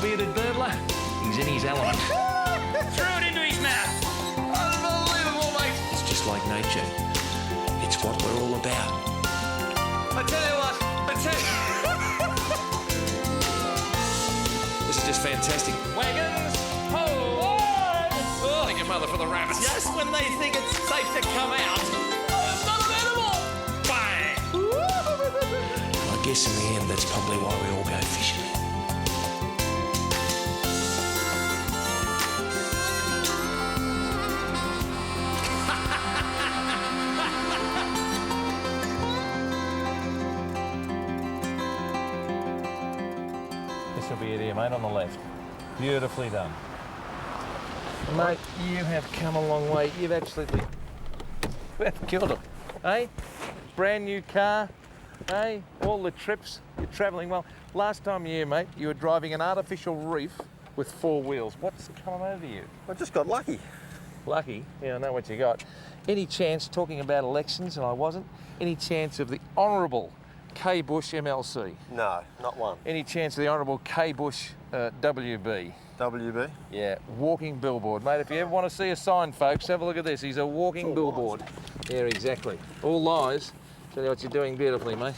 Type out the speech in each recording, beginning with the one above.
bearded birdler, he's in his element. Threw it into his mouth. Unbelievable, mate. It's just like nature. It's what we're all about. I tell you what, this is just fantastic. Wagons, ho! Oh, thank your mother for the rabbits. Just when they think it's safe to come out, it's not an animal. Bang! I guess in the end, that's probably why we all go fishing. This will be it here, mate, on the left. Beautifully done. Mate, you have come a long way. You've absolutely killed it. Hey? Brand new car. Hey? All the trips. You're travelling well. Last time you were here, mate, you were driving an artificial reef with 4 wheels. What's come over you? I just got lucky. Lucky? Yeah, I know what you got. Any chance, talking about elections, and I wasn't, any chance of the Honourable K. Bush MLC? No, not one. Any chance of the Honourable K. Bush WB? WB? Yeah, walking billboard. Mate, if you ever want to see a sign, folks, have a look at this. He's a walking billboard. Yeah, exactly. All lies. Tell you what you're doing beautifully, mate.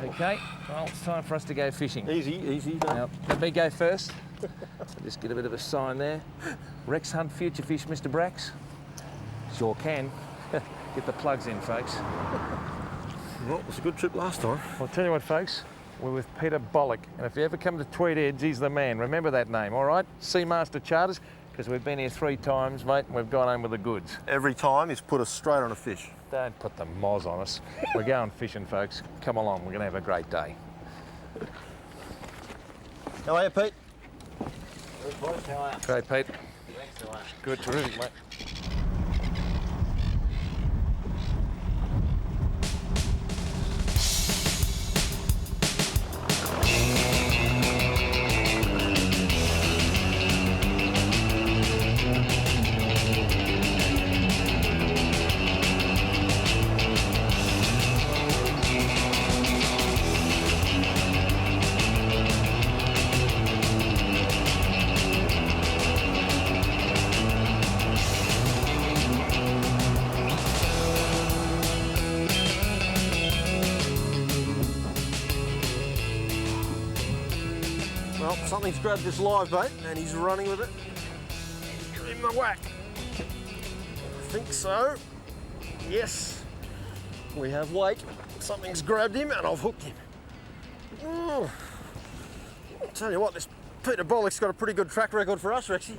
Okay, well, it's time for us to go fishing. Easy, easy. Now, let me go first. Just get a bit of a sign there. Rex Hunt Future Fish, Mr. Brax. Sure can. Get the plugs in, folks. Well, it was a good trip last time. I'll tell you what, folks. We're with Peter Bollock, and if you ever come to Tweed Heads, he's the man. Remember that name, all right? Seamaster Charters, because we've been here 3 times, mate, and we've gone home with the goods. Every time he's put us straight on a fish. Don't put the moz on us. We're going fishing, folks. Come along, we're going to have a great day. How are you, Pete? Good, boys. How are you? Great, Pete. Excellent. Good, terrific, mate. Well, something's grabbed this live bait and he's running with it. Give him the whack. I think so. Yes. We have weight. Something's grabbed him and I've hooked him. I'll tell you what, this Peter Bollock's got a pretty good track record for us, Rexy.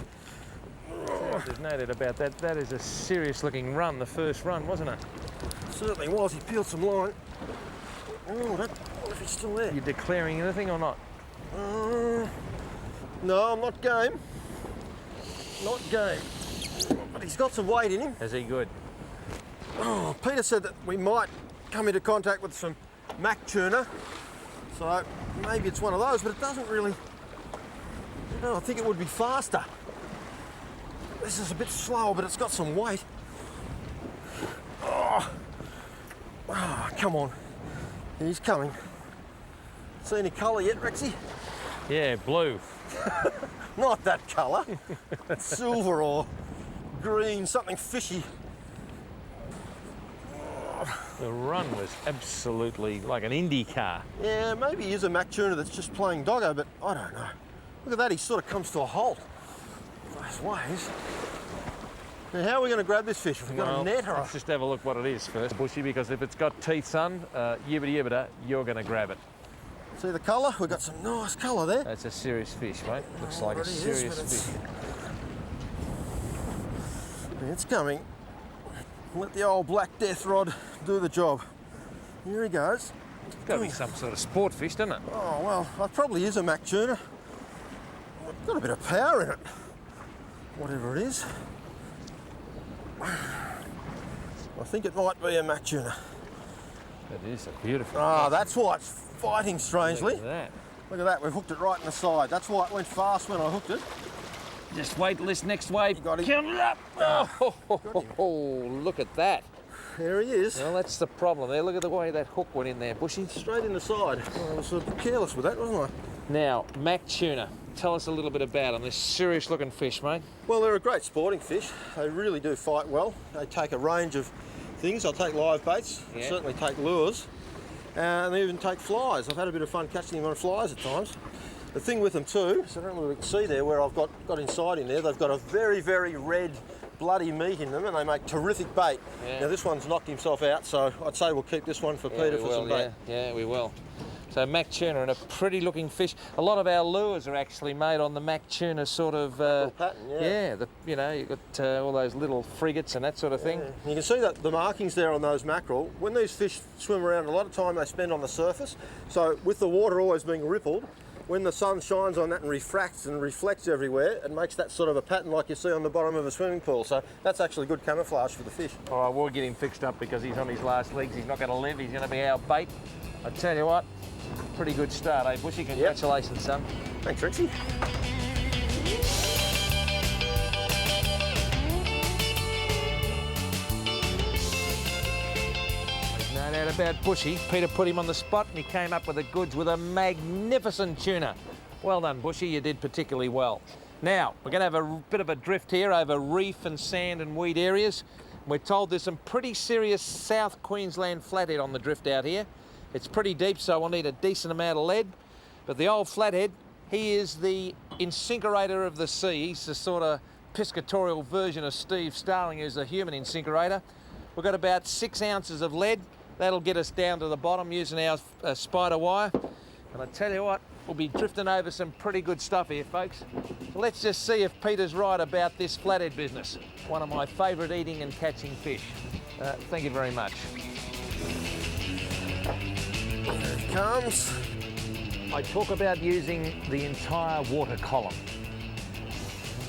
There's no doubt about that. That is a serious looking run, the first run, wasn't it? Certainly was. He peeled some line. Oh, what if he's still there? You declaring anything or not? No, I'm not game. Not game. But he's got some weight in him. Is he good? Oh, Peter said that we might come into contact with some Mac Tuna. So maybe it's one of those, but it doesn't really... No, I think it would be faster. This is a bit slower, but it's got some weight. Oh, come on. He's coming. See any colour yet, Rexy? Yeah, blue. Not that colour. Silver or green, something fishy. The run was absolutely like an Indy car. Yeah, maybe he is a Mac Tuna that's just playing doggo, but I don't know. Look at that, he sort of comes to a halt. Those waves. Now, how are we going to grab this fish? Have we got a net or let's just have a look what it is first, Bushy, because if it's got teeth, son, yibbida yibbida, you're going to grab it. See the colour? We've got some nice colour there. That's a serious fish, mate. Looks like a serious fish. It's coming. Let the old black death rod do the job. Here he goes. It's got to be some sort of sport fish, doesn't it? Oh, well, it probably is a Mac Tuna. It's got a bit of power in it. Whatever it is. I think it might be a Mac Tuna. It is a beautiful Ah, that's why it's fighting strangely. Look at that. Look at that, we've hooked it right in the side. That's why it went fast when I hooked it. Just wait till this next wave Got him. comes up. Oh, look at that. There he is. Well, that's the problem there. Look at the way that hook went in there, Bushy. Straight in the side. Well, I was sort of careless with that, wasn't I? Now, Mac Tuna, tell us a little bit about them. They're serious looking fish, mate. Well, they're a great sporting fish. They really do fight well. They take a range of things. They'll take live baits, Yeah. certainly take lures, and they even take flies. I've had a bit of fun catching them on flies at times. The thing with them too, so I don't know if you can see there where I've got inside in there, they've got a very, very red, bloody meat in them, and they make terrific bait. Yeah. Now this one's knocked himself out, so I'd say we'll keep this one for Peter for some bait. Yeah, we will. So Mac Tuna and a pretty looking fish. A lot of our lures are actually made on the Mac Tuna sort of pattern, yeah. Yeah, you know, you've got all those little frigates and that sort of thing. Yeah. You can see that the markings there on those mackerel. When these fish swim around, a lot of time they spend on the surface. So with the water always being rippled, when the sun shines on that and refracts and reflects everywhere, it makes that sort of a pattern like you see on the bottom of a swimming pool. So that's actually good camouflage for the fish. All right, we'll get him fixed up because he's on his last legs. He's not going to live. He's going to be our bait. I tell you what, pretty good start, eh, Bushy? Congratulations, son. Thanks, Trixie. No doubt about Bushy. Peter put him on the spot and he came up with the goods with a magnificent tuna. Well done, Bushy. You did particularly well. Now, we're going to have a bit of a drift here over reef and sand and weed areas. We're told there's some pretty serious South Queensland flathead on the drift out here. It's pretty deep, so we'll need a decent amount of lead. But the old flathead, he is the incinerator of the sea. He's the sort of piscatorial version of Steve Starling, who's a human incinerator. We've got about 6 ounces of lead. That'll get us down to the bottom using our spider wire. And I tell you what, we'll be drifting over some pretty good stuff here, folks. So let's just see if Peter's right about this flathead business. One of my favourite eating and catching fish. Thank you very much. There he comes. I talk about using the entire water column.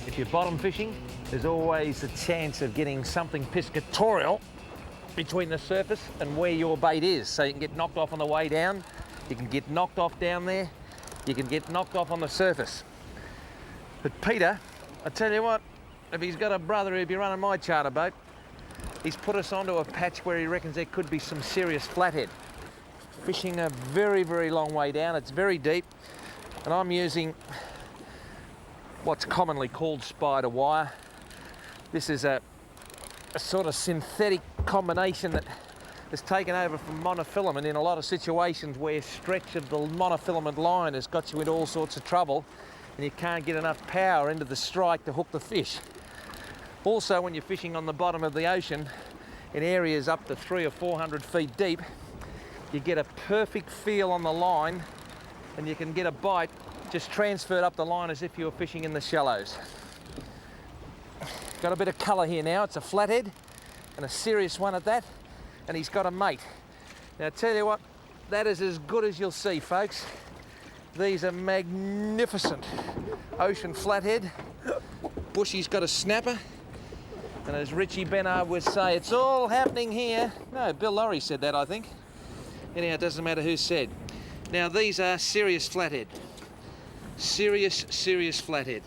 If you're bottom fishing, there's always a chance of getting something piscatorial between the surface and where your bait is. So you can get knocked off on the way down, you can get knocked off down there, you can get knocked off on the surface. But Peter, I tell you what, if he's got a brother who'd be running my charter boat, he's put us onto a patch where he reckons there could be some serious flathead. Fishing a very, very long way down. It's very deep, and I'm using what's commonly called spider wire. This is a sort of synthetic combination that has taken over from monofilament in a lot of situations where stretch of the monofilament line has got you into all sorts of trouble and you can't get enough power into the strike to hook the fish. Also, when you're fishing on the bottom of the ocean in areas up to 300 or 400 feet deep, you get a perfect feel on the line and you can get a bite just transferred up the line as if you were fishing in the shallows. Got a bit of colour here now. It's a flathead and a serious one at that, and he's got a mate. Now I tell you what, that is as good as you'll see, folks. These are magnificent ocean flathead. Bushy's got a snapper, and as Richie Bennard would say, it's all happening here. No, Bill Lorry said that, I think. Anyhow, it doesn't matter who said. Now, these are serious flathead. Serious flathead.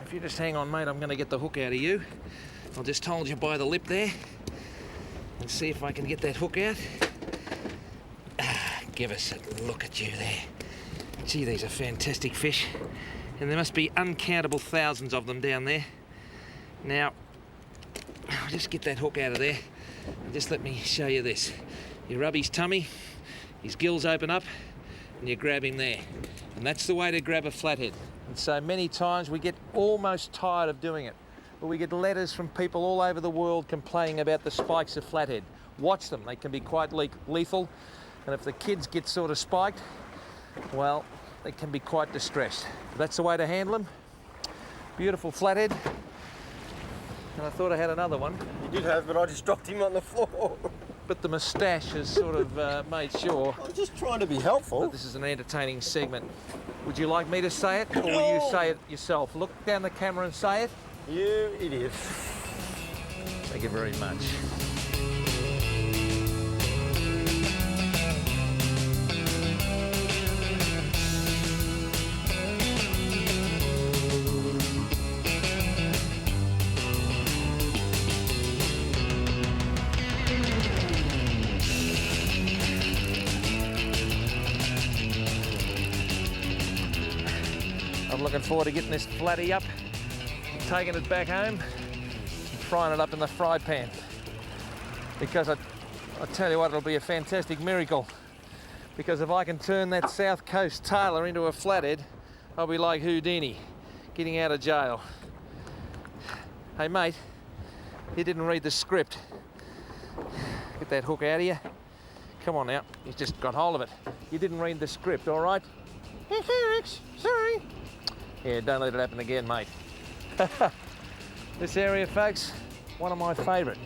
If you just hang on, mate, I'm going to get the hook out of you. I'll just hold you by the lip there and see if I can get that hook out. Give us a look at you there. Gee, these are fantastic fish. And there must be uncountable thousands of them down there. Now, I'll just get that hook out of there. And just let me show you this. You rub his tummy, his gills open up, and you grab him there. And that's the way to grab a flathead. And so many times we get almost tired of doing it. But we get letters from people all over the world complaining about the spikes of flathead. Watch them, they can be quite lethal. And if the kids get sort of spiked, well, they can be quite distressed. That's the way to handle them. Beautiful flathead. And I thought I had another one. You did have, but I just dropped him on the floor. But the moustache has sort of made sure I was just trying to be helpful. that this is an entertaining segment. Would you like me to say it, or will you say it yourself? Look down the camera and say it. You idiot. Thank you very much. Looking forward to getting this flatty up, taking it back home, and frying it up in the fry pan. Because I tell you what, it'll be a fantastic miracle. Because if I can turn that South Coast Tailor into a flathead, I'll be like Houdini, getting out of jail. Hey mate, you didn't read the script. Get that hook out of you. Come on now, you just got hold of it. You didn't read the script, all right? Sorry. Yeah, don't let it happen again, mate. This area, folks, one of my favourite.